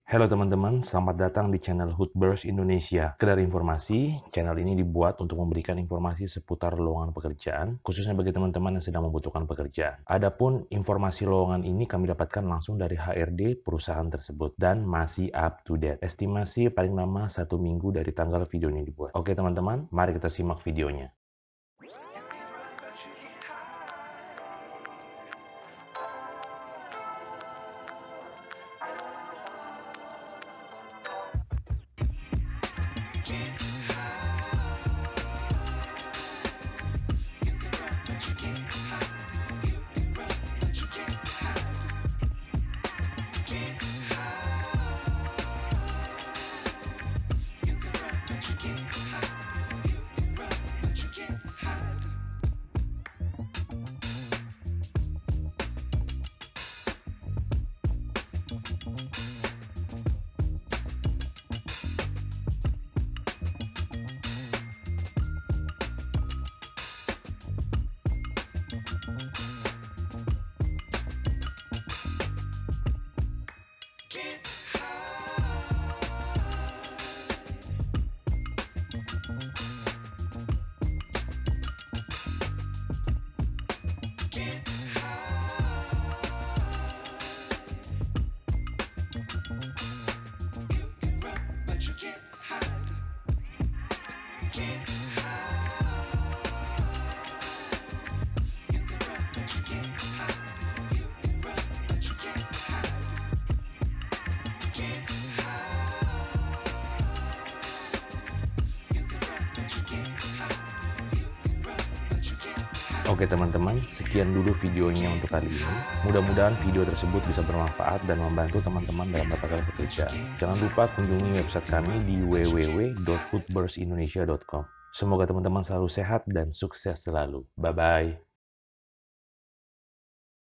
Halo teman-teman, selamat datang di channel Hoodburst Indonesia. Sekedar informasi, channel ini dibuat untuk memberikan informasi seputar lowongan pekerjaan, khususnya bagi teman-teman yang sedang membutuhkan pekerjaan. Adapun informasi lowongan ini kami dapatkan langsung dari HRD perusahaan tersebut dan masih up to date. Estimasi paling lama 1 minggu dari tanggal video ini dibuat. Oke teman-teman, mari kita simak videonya. Oke teman-teman, sekian dulu videonya untuk kali ini. Mudah-mudahan video tersebut bisa bermanfaat dan membantu teman-teman dalam mendapatkan pekerjaan. Jangan lupa kunjungi website kami di www.hoodburstindonesia.com. Semoga teman-teman selalu sehat dan sukses selalu. Bye-bye.